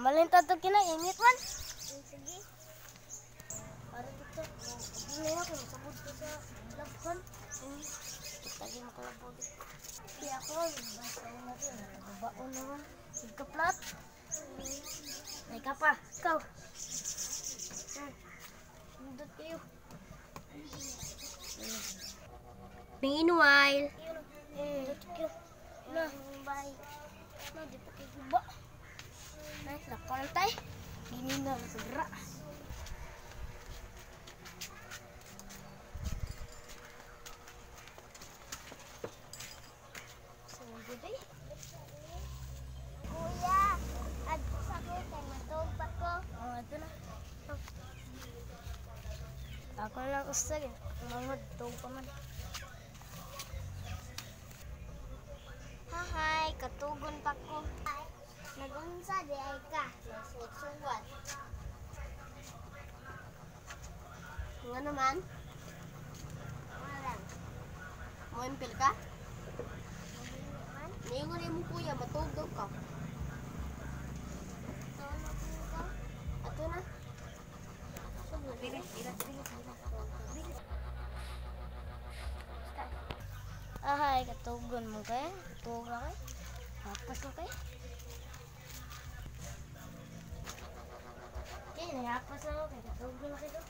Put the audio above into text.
Malinta to kinainit man. Sige. Para dito. Dili ako sabod ko sa labhan. Lagi mo kalabog. Kaya ako, basta na rin. Babaon naman. Sigkaplat. May ka pa. Ikaw. Sundot kayo. Meanwhile. Sundot kayo. Na, bye. Na, di pa kayo guba. Na, nakantay. Gini na, nasagra. Kuya, adto sa ko kay matog pa ko. Oh, ito na. Ako lang usag eh. Mangod, tawag pa man. Hahay, katugon pa ko. Nagunsa di ay ka. Nasusuwat. Nga naman, Walang. mo impil ka? Man, Ningon mo kuya, matog daw ka. tono ko ko. Ato na. Bilis. Ahay, katugon mo kaya? Katug lang kay? Hapas lang kay? Okay, nahapas lang ako kay katugon lang kayo.